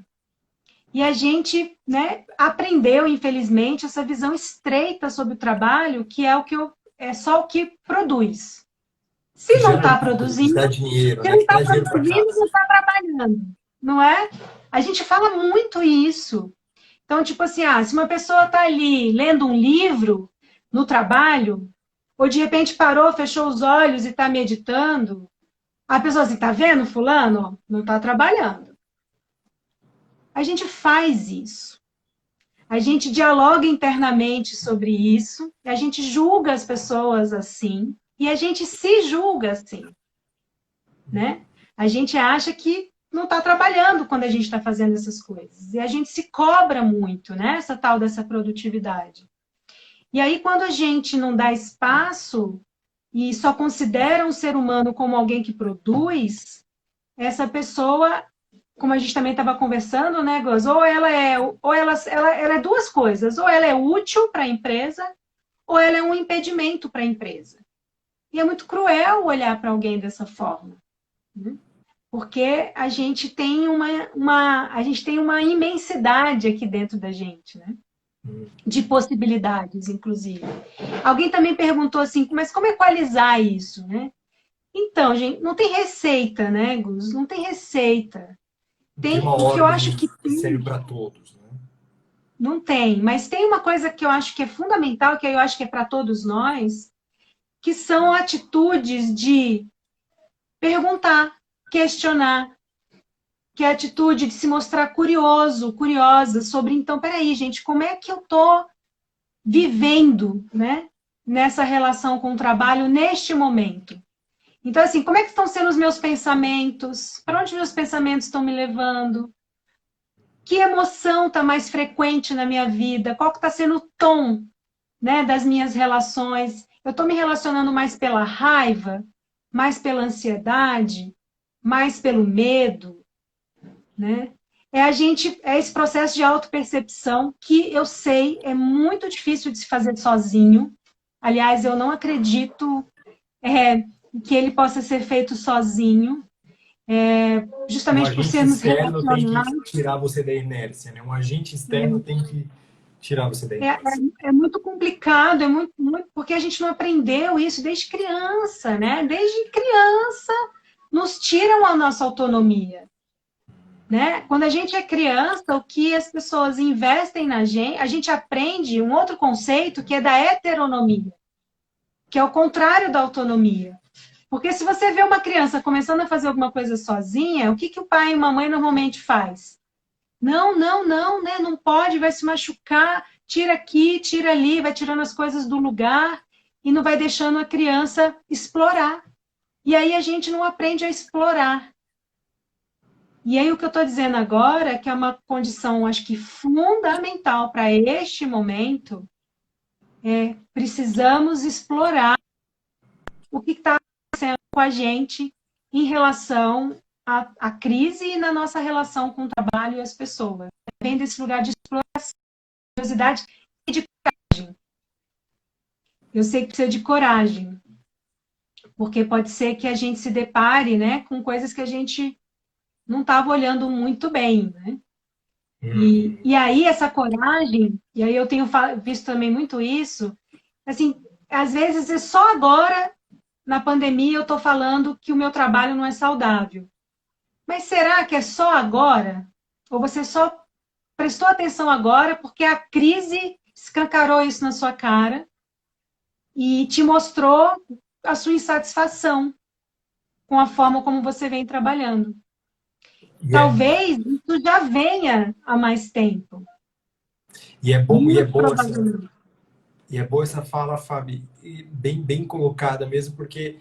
E a gente, né, aprendeu, infelizmente, essa visão estreita sobre o trabalho, que é o que é só o que produz. Se Que não gera está lucro, que produzindo, dá dinheiro, se né? não Que está traz dinheiro para produzindo, casa. não está trabalhando, não é? A gente fala muito isso. Então, tipo assim, se uma pessoa está ali lendo um livro no trabalho, ou de repente parou, fechou os olhos e está meditando, a pessoa assim, tá vendo, fulano? Não está trabalhando. A gente faz isso. A gente dialoga internamente sobre isso, a gente julga as pessoas assim, e a gente se julga assim, né? A gente acha que não está trabalhando quando a gente está fazendo essas coisas. E a gente se cobra muito, né? Essa tal dessa produtividade. E aí, quando a gente não dá espaço e só considera um ser humano como alguém que produz, essa pessoa, como a gente também estava conversando, né, Gus? Ou ela é duas coisas, ou ela é útil para a empresa, ou ela é um impedimento para a empresa. E é muito cruel olhar para alguém dessa forma, né? Porque a gente tem uma imensidade aqui dentro da gente, né? De possibilidades, inclusive. Alguém também perguntou assim, mas como equalizar isso, né? Então, gente, não tem receita, né, Gus? Não tem receita. Tem uma O que eu ordem acho que que serve tem, para todos, né? não tem, mas tem uma coisa que eu acho que é fundamental, que eu acho que é para todos nós, que são atitudes de perguntar, questionar, que é a atitude de se mostrar curioso, curiosa sobre, então, peraí, gente, como é que eu estou vivendo, né, nessa relação com o trabalho neste momento? Então, assim, como é que estão sendo os meus pensamentos? Para onde meus pensamentos estão me levando? Que emoção está mais frequente na minha vida? Qual que está sendo o tom, né, das minhas relações? Eu estou me relacionando mais pela raiva? mais pela ansiedade, mais pelo medo, né? É esse processo de autopercepção que eu sei é muito difícil de se fazer sozinho. Aliás, eu não acredito que ele possa ser feito sozinho, Um justamente por agente sermos externo tem que relacionais. tirar você da inércia, né? Um agente externo tem que tirar você da É, é, inércia. é muito complicado, porque a gente não aprendeu isso desde criança, né? Desde criança nos tiram a nossa autonomia, né? Quando a gente é criança, o que as pessoas investem na gente, a gente aprende um outro conceito que é da heteronomia, que é o contrário da autonomia. Porque se você vê uma criança começando a fazer alguma coisa sozinha, o que que o pai e a mamãe normalmente faz? Não, não, não, né? Não pode, vai se machucar, tira aqui, tira ali, vai tirando as coisas do lugar e não vai deixando a criança explorar. E aí a gente não aprende a explorar. E aí o que eu estou dizendo agora, que é uma condição, acho que fundamental para este momento, precisamos explorar o que está acontecendo com a gente em relação à crise e na nossa relação com o trabalho e as pessoas. Vem desse lugar de exploração, curiosidade e de coragem. Eu sei que precisa de coragem, porque pode ser que a gente se depare, né, com coisas que a gente não estava olhando muito bem, né? E aí essa coragem, e aí eu tenho visto também muito isso, assim, às vezes é só agora, na pandemia, eu estou falando que o meu trabalho não é saudável. Mas será que é só agora? Ou você só prestou atenção agora porque a crise escancarou isso na sua cara e te mostrou a sua insatisfação com a forma como você vem trabalhando? E é, Talvez isso já venha há mais tempo. e é bom, Muito provavelmente. e é boa essa fala, Fabi, e bem colocada mesmo, porque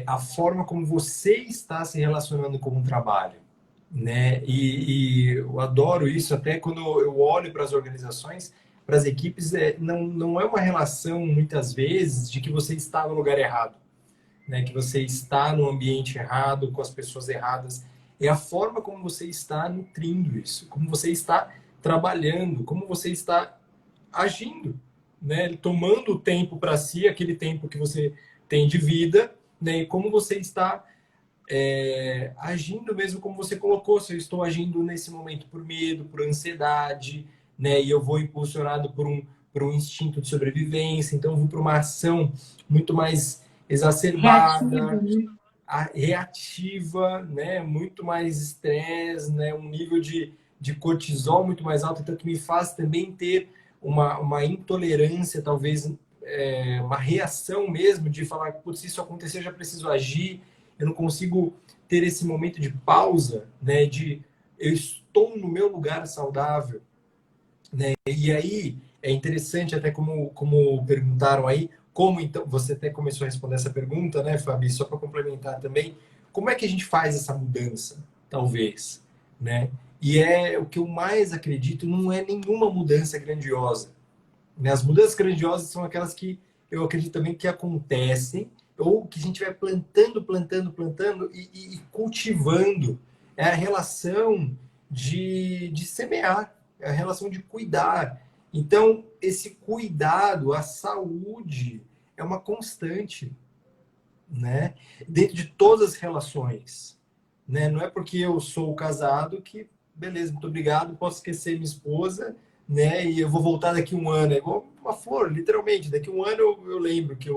a forma como você está se relacionando com o trabalho, né? E eu adoro isso, até quando eu olho para as organizações, para as equipes, não é uma relação, muitas vezes, de que você está no lugar errado, né? Que você está no ambiente errado, com as pessoas erradas. É a forma como você está nutrindo isso, como você está trabalhando, como você está agindo, né? Tomando o tempo para si, aquele tempo que você tem de vida, né? E como você está agindo mesmo como você colocou, se eu estou agindo nesse momento por medo, por ansiedade, né? E eu vou impulsionado por um instinto de sobrevivência, então eu vou para uma ação muito mais Reativa, exacerbada, né? reativa, né? Muito mais estresse, né? Um nível de cortisol muito mais alto, então que me faz também ter uma intolerância, talvez uma reação mesmo de falar, putz, se isso acontecer, eu já preciso agir, eu não consigo ter esse momento de pausa, né? De eu estou no meu lugar saudável, né? E aí é interessante até como perguntaram aí, como então você até começou a responder essa pergunta, né, Fabi? Só para complementar também, como é que a gente faz essa mudança, talvez, né? E o que eu mais acredito não é nenhuma mudança grandiosa, né? As mudanças grandiosas são aquelas que eu acredito também que acontecem, ou que a gente vai plantando e cultivando. É a relação de semear, é a relação de cuidar. Então, esse cuidado, a saúde, é uma constante, né? Dentro de todas as relações, né? Não é porque eu sou casado que, beleza, muito obrigado, posso esquecer minha esposa, né? E eu vou voltar daqui um ano. É igual uma flor, literalmente. Daqui um ano eu lembro que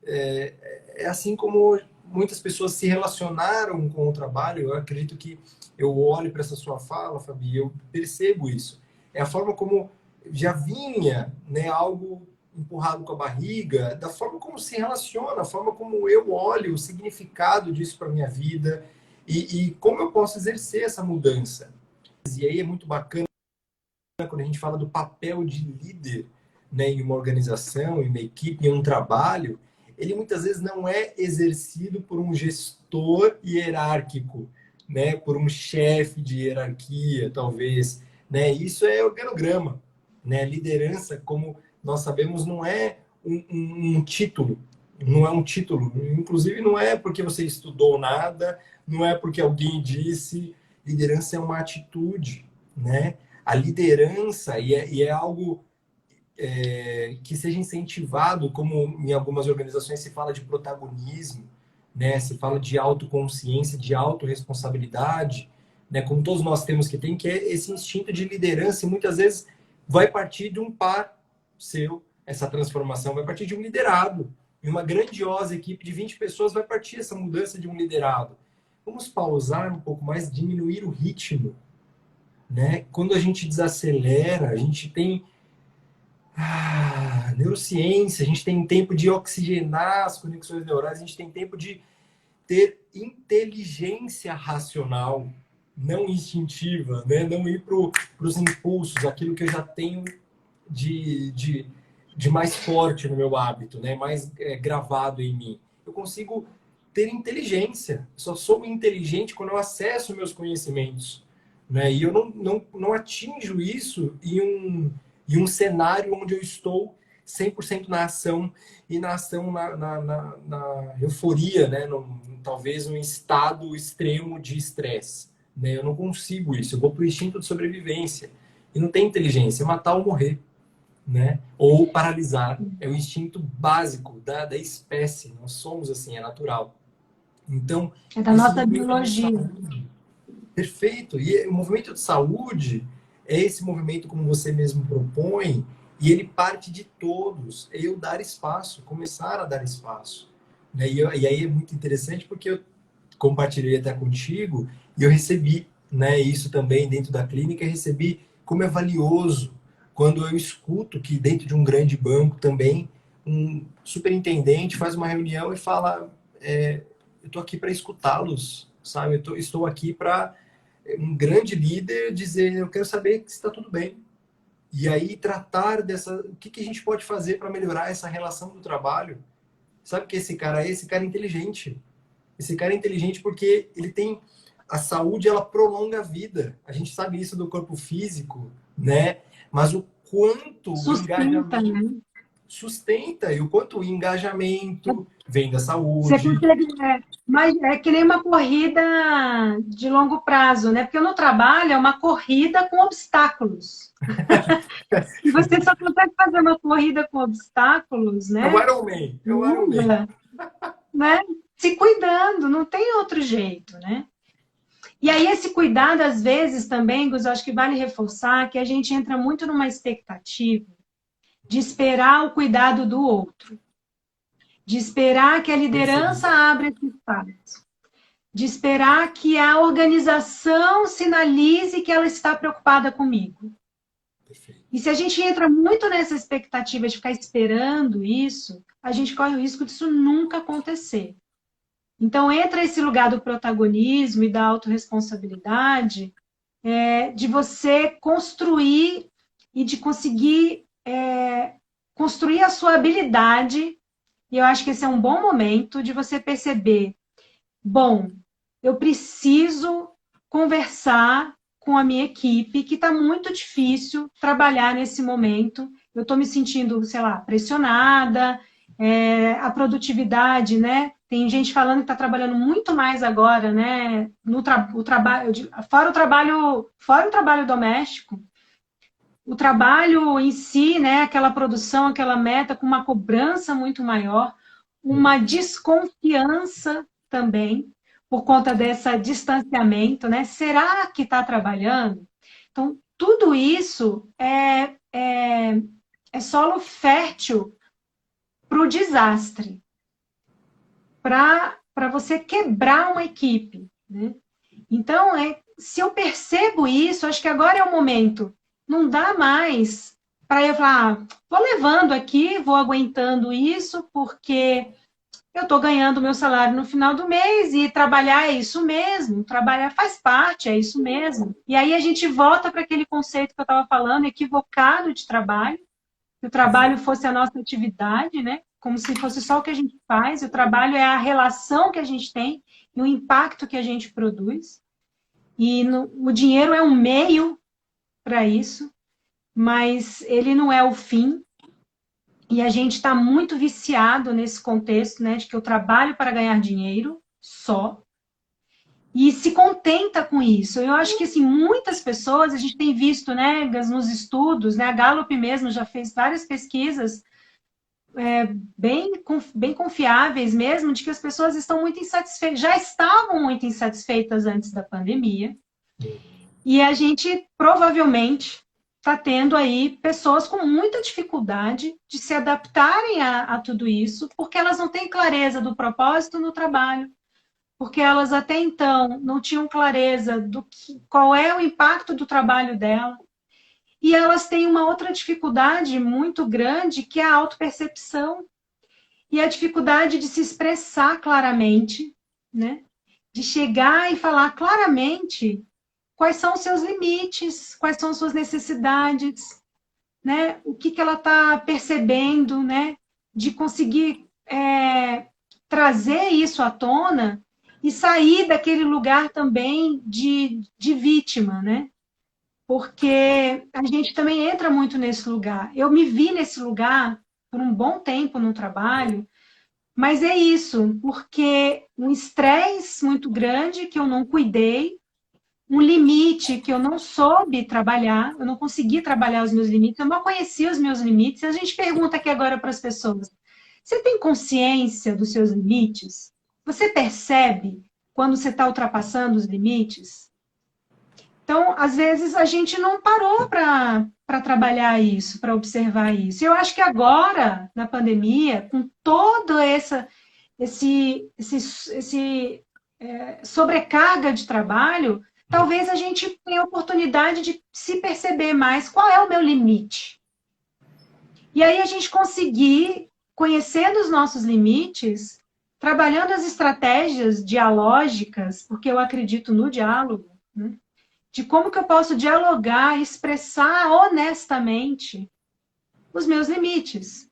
é assim como muitas pessoas se relacionaram com o trabalho. Eu acredito que eu olho para essa sua fala, Fabi, e eu percebo isso. É a forma como já vinha, né? Algo empurrado com a barriga, da forma como se relaciona, a forma como eu olho o significado disso para minha vida e como eu posso exercer essa mudança. E aí é muito bacana quando a gente fala do papel de líder, né, em uma organização, em uma equipe, em um trabalho, ele muitas vezes não é exercido por um gestor hierárquico, né, por um chefe de hierarquia, talvez, né? Isso é organograma, né? Liderança, como nós sabemos, não é um título, não é um título. Inclusive, não é porque você estudou nada, não é porque alguém disse. Liderança é uma atitude, né? A liderança, e é algo que seja incentivado, como em algumas organizações se fala de protagonismo, né? Se fala de autoconsciência, de autorresponsabilidade, né? Como todos nós temos que ter, que é esse instinto de liderança, e muitas vezes vai partir de um par seu, essa transformação vai partir de um liderado. E uma grandiosa equipe de 20 pessoas vai partir essa mudança de um liderado. Vamos pausar um pouco mais, diminuir o ritmo, né? Quando a gente desacelera, a gente tem neurociência, a gente tem tempo de oxigenar as conexões neurais, a gente tem tempo de ter inteligência racional, não instintiva, né? Não ir para os impulsos, aquilo que eu já tenho de mais forte no meu hábito, né? Mais gravado em mim. Eu consigo ter inteligência. Eu só sou inteligente quando eu acesso meus conhecimentos, né? E eu não atinjo isso em um cenário onde eu estou 100% na ação e na ação na euforia, né? Talvez um estado extremo de estresse, né? Eu não consigo isso. Eu vou para o instinto de sobrevivência. E não tem inteligência, é matar ou morrer, né? Ou paralisar. É o instinto básico da espécie. Nós somos assim, é natural. Então, É da esse nossa movimento de biologia. saúde, perfeito. E o movimento de saúde é esse movimento, como você mesmo propõe, e ele parte de todos. É eu dar espaço, começar a dar espaço. Né? E aí é muito interessante porque eu compartilhei até contigo e eu recebi, né, isso também dentro da clínica, recebi como é valioso quando eu escuto que dentro de um grande banco também um superintendente faz uma reunião e fala eu estou aqui para escutá-los, sabe? Estou aqui para um grande líder dizer, eu quero saber se está tudo bem. E aí tratar o que a gente pode fazer para melhorar essa relação do trabalho. Sabe que esse cara é? Esse cara é inteligente. Esse cara é inteligente porque ele tem a saúde, ela prolonga a vida. A gente sabe isso do corpo físico, né? Mas o quanto o Sustenta, engajamento né? sustenta e o quanto o engajamento vem da Você saúde. consegue, mas é que nem uma corrida de longo prazo, né? Porque no trabalho é uma corrida com obstáculos. E você só consegue fazer uma corrida com obstáculos, É o né? Iron Man, é o Iron Man. Longa, né? Se cuidando, não tem outro jeito, né? E aí esse cuidado, às vezes, também, Gus, eu acho que vale reforçar que a gente entra muito numa expectativa de esperar o cuidado do outro, de esperar que a Percebi. liderança abra esse espaço, de esperar que a organização sinalize que ela está preocupada comigo. Perfeito. E se a gente entra muito nessa expectativa de ficar esperando isso, a gente corre o risco disso nunca acontecer. Então, entra esse lugar do protagonismo e da autorresponsabilidade, de você construir e de conseguir construir a sua habilidade. E eu acho que esse é um bom momento de você perceber, bom, eu preciso conversar com a minha equipe, que está muito difícil trabalhar nesse momento. Eu estou me sentindo, sei lá, pressionada, a produtividade, né? Tem gente falando que está trabalhando muito mais agora, né? O trabalho, fora o trabalho doméstico, o trabalho em si, né? Aquela produção, aquela meta com uma cobrança muito maior, uma desconfiança também por conta desse distanciamento, né? Será que está trabalhando? Então, tudo isso é solo fértil para o desastre, para você quebrar uma equipe, né? Então, se eu percebo isso, acho que agora é o momento. Não dá mais para eu falar, vou levando aqui, vou aguentando isso, porque eu estou ganhando meu salário no final do mês e trabalhar é isso mesmo, trabalhar faz parte, é isso mesmo. E aí a gente volta para aquele conceito que eu estava falando, equivocado de trabalho, que o trabalho fosse a nossa atividade, né? Como se fosse só o que a gente faz, o trabalho é a relação que a gente tem e o impacto que a gente produz. E o dinheiro é um meio para isso, mas ele não é o fim. E a gente está muito viciado nesse contexto, né, de que eu trabalho para ganhar dinheiro só, e se contenta com isso. Eu acho que assim, muitas pessoas, a gente tem visto, né, nos estudos, né, a Gallup mesmo já fez várias pesquisas bem confiáveis mesmo, de que as pessoas estão muito insatisfeitas, já estavam muito insatisfeitas antes da pandemia, e a gente provavelmente está tendo aí pessoas com muita dificuldade de se adaptarem a tudo isso, porque elas não têm clareza do propósito no trabalho, porque elas até então não tinham clareza qual é o impacto do trabalho dela, e elas têm uma outra dificuldade muito grande, que é a autopercepção, e a dificuldade de se expressar claramente, né? De chegar e falar claramente quais são os seus limites, quais são as suas necessidades, né? O que ela está percebendo, né? De conseguir trazer isso à tona e sair daquele lugar também de vítima, né? Porque a gente também entra muito nesse lugar. Eu me vi nesse lugar por um bom tempo no trabalho, mas é isso, porque um estresse muito grande que eu não cuidei, um limite que eu não soube trabalhar, eu não consegui trabalhar os meus limites, eu não conhecia os meus limites. A gente pergunta aqui agora para as pessoas: você tem consciência dos seus limites? Você percebe quando você está ultrapassando os limites? Então, às vezes, a gente não parou para trabalhar isso, para observar isso. Eu acho que agora, na pandemia, com toda esse sobrecarga de trabalho, talvez a gente tenha a oportunidade de se perceber mais qual é o meu limite. E aí a gente conseguir, conhecendo os nossos limites, trabalhando as estratégias dialógicas, porque eu acredito no diálogo, né? De como que eu posso dialogar, expressar honestamente os meus limites.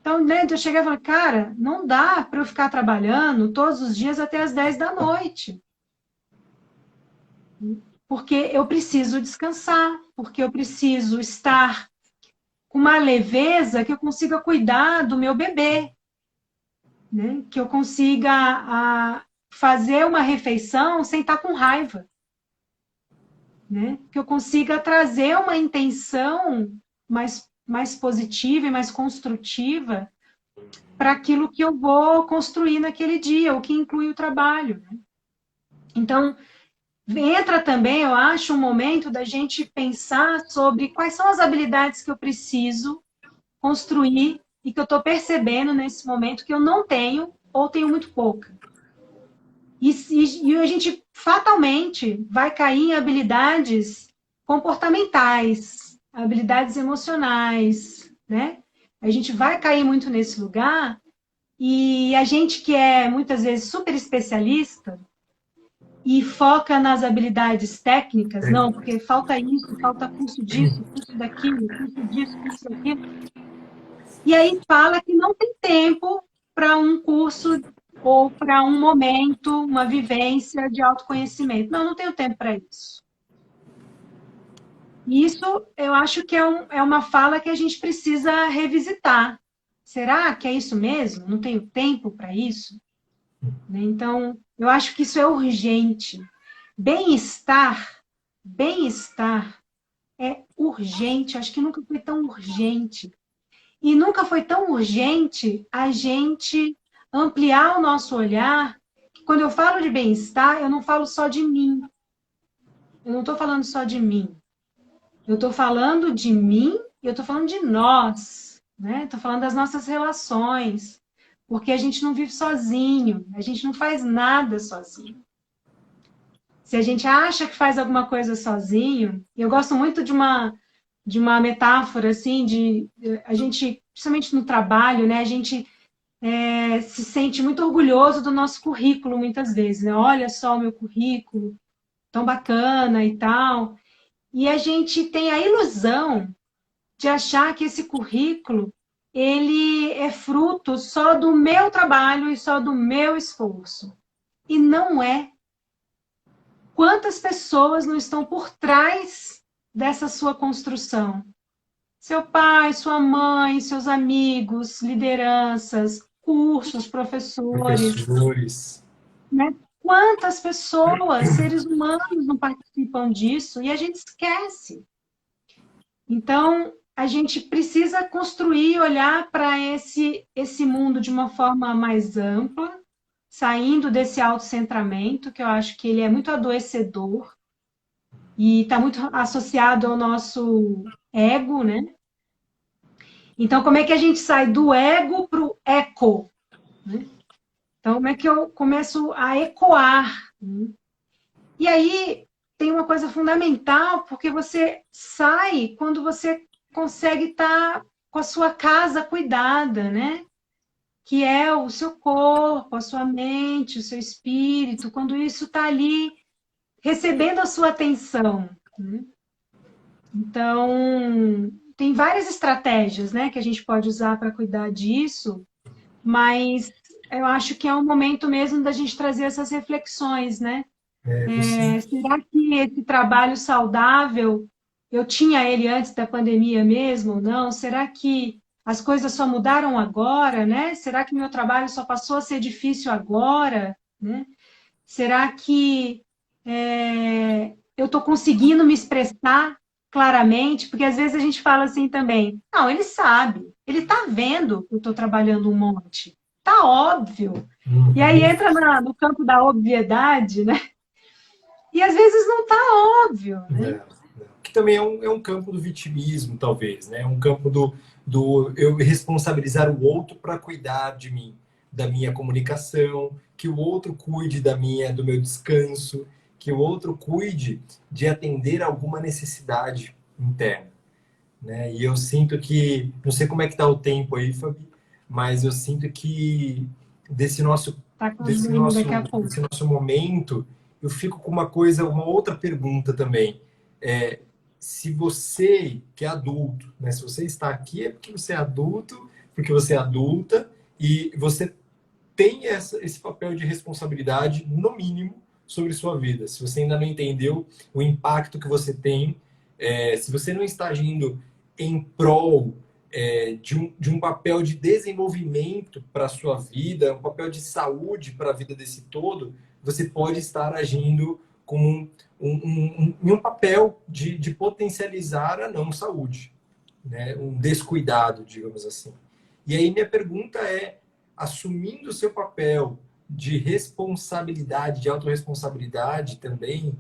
Então, né, eu cheguei e falei, cara, não dá para eu ficar trabalhando todos os dias até as 10 da noite. Porque eu preciso descansar, porque eu preciso estar com uma leveza que eu consiga cuidar do meu bebê, né? Que eu consiga fazer uma refeição sem estar com raiva. Né? Que eu consiga trazer uma intenção mais positiva e mais construtiva para aquilo que eu vou construir naquele dia, o que inclui o trabalho. Né? Então, entra também, eu acho, um momento da gente pensar sobre quais são as habilidades que eu preciso construir e que eu estou percebendo nesse momento que eu não tenho ou tenho muito pouca. E a gente fatalmente vai cair em habilidades comportamentais, habilidades emocionais, né? A gente vai cair muito nesse lugar e a gente que é muitas vezes super especialista e foca nas habilidades técnicas, não, porque falta isso, falta curso disso, curso daquilo, curso disso, curso daquilo. E aí fala que não tem tempo para um curso ou para um momento, uma vivência de autoconhecimento. Não, não tenho tempo para isso. Isso eu acho que é uma fala que a gente precisa revisitar. Será que é isso mesmo? Não tenho tempo para isso? Então, eu acho que isso é urgente. Bem-estar é urgente. Acho que nunca foi tão urgente. E nunca foi tão urgente a gente ampliar o nosso olhar. Quando eu falo de bem-estar, eu não falo só de mim. Eu não estou falando só de mim. Eu estou falando de mim e eu estou falando de nós. Né? Estou falando das nossas relações. Porque a gente não vive sozinho. A gente não faz nada sozinho. Se a gente acha que faz alguma coisa sozinho, eu gosto muito de uma metáfora, assim, de a gente, principalmente no trabalho, né, a gente se sente muito orgulhoso do nosso currículo, muitas vezes, né? Olha só o meu currículo, tão bacana e tal. E a gente tem a ilusão de achar que esse currículo, ele é fruto só do meu trabalho e só do meu esforço. E não é. Quantas pessoas não estão por trás dessa sua construção? Seu pai, sua mãe, seus amigos, lideranças, cursos, professores, Professores. né? Quantas pessoas, seres humanos não participam disso e a gente esquece. Então, a gente precisa construir, olhar para esse mundo de uma forma mais ampla, saindo desse autocentramento, que eu acho que ele é muito adoecedor e está muito associado ao nosso ego, né? Então, como é que a gente sai do ego para o eco? Né? Então, como é que eu começo a ecoar? Né? E aí tem uma coisa fundamental, porque você sai quando você consegue estar com a sua casa cuidada, né? Que é o seu corpo, a sua mente, o seu espírito, quando isso está ali recebendo a sua atenção. Né? Então, tem várias estratégias, né, que a gente pode usar para cuidar disso, mas eu acho que é um momento mesmo da gente trazer essas reflexões, né? Você Será que esse trabalho saudável, eu tinha ele antes da pandemia mesmo ou não? Será que as coisas só mudaram agora, né? Será que meu trabalho só passou a ser difícil agora, né? Será que eu estou conseguindo me expressar claramente? Porque às vezes a gente fala assim também, não, ele sabe, ele está vendo que eu estou trabalhando um monte, tá óbvio. E aí Uhum. entra no campo da obviedade, né? E às vezes não está óbvio, né? É, que também é um campo do vitimismo, talvez, né? Um campo do eu responsabilizar o outro para cuidar de mim, da minha comunicação, que o outro cuide do meu descanso, que o outro cuide de atender alguma necessidade interna, né? E eu sinto que, não sei como é que tá o tempo aí, Fabi, mas eu sinto que desse nosso Está concluindo daqui a pouco. desse nosso momento, eu fico com uma coisa, uma outra pergunta também. É, se você que é adulto, né? Se você está aqui é porque você é adulto, porque você é adulta e você tem esse papel de responsabilidade, no mínimo, sobre sua vida. Se você ainda não entendeu o impacto que você tem, se você não está agindo em prol de um papel de desenvolvimento para a sua vida, um papel de saúde para a vida desse todo, você pode estar agindo como em um papel de potencializar a não saúde, né? Um descuidado, digamos assim. E aí minha pergunta é, assumindo o seu papel de responsabilidade, de autorresponsabilidade também,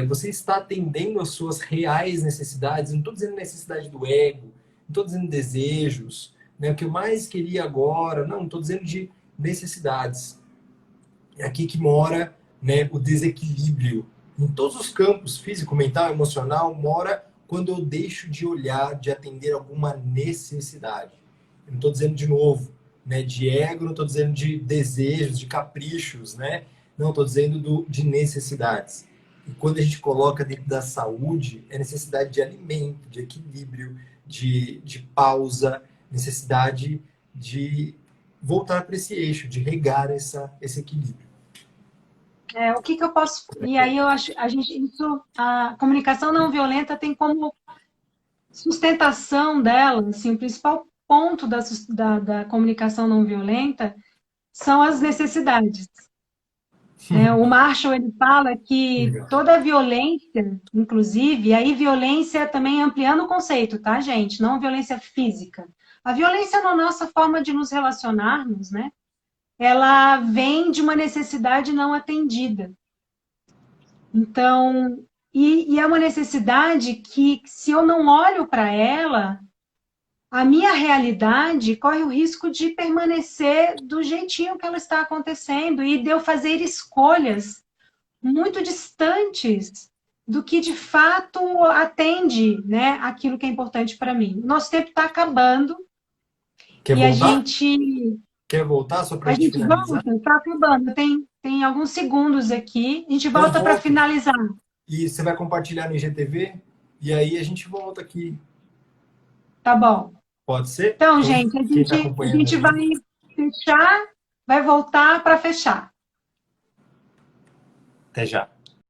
você está atendendo às suas reais necessidades? Não estou dizendo necessidade do ego, não estou dizendo desejos, né? O que eu mais queria agora, não estou dizendo de necessidades. É aqui que mora, né, o desequilíbrio. Em todos os campos, físico, mental, emocional, mora quando eu deixo de olhar, de atender alguma necessidade. Eu não estou dizendo de novo, né, de ego, não estou dizendo de desejos, de caprichos, né? Não, estou dizendo de necessidades. E quando a gente coloca dentro da saúde, é necessidade de alimento, de equilíbrio, de pausa, necessidade de voltar para esse eixo, de regar esse equilíbrio. O que eu posso. E aí eu acho a comunicação não violenta tem como sustentação dela, assim, o principal ponto da comunicação não violenta são as necessidades. Né? O Marshall ele fala que Legal. toda violência, inclusive, e aí violência também ampliando o conceito, tá, gente? Não violência física. A violência na nossa forma de nos relacionarmos, né? Ela vem de uma necessidade não atendida. Então, e é uma necessidade que, se eu não olho para ela, a minha realidade corre o risco de permanecer do jeitinho que ela está acontecendo e de eu fazer escolhas muito distantes do que de fato atende, né, aquilo que é importante para mim. Nosso tempo está acabando Quer e a voltar? gente Quer voltar só para a a gente gente finalizar? volta, está acabando. Tem alguns segundos aqui. A gente Então volta para volta. finalizar. E você vai compartilhar no IGTV? E aí a gente volta aqui. Tá bom. Pode ser? Então, Então, gente, quem está acompanhando vai aí, fechar, vai voltar para fechar. até já.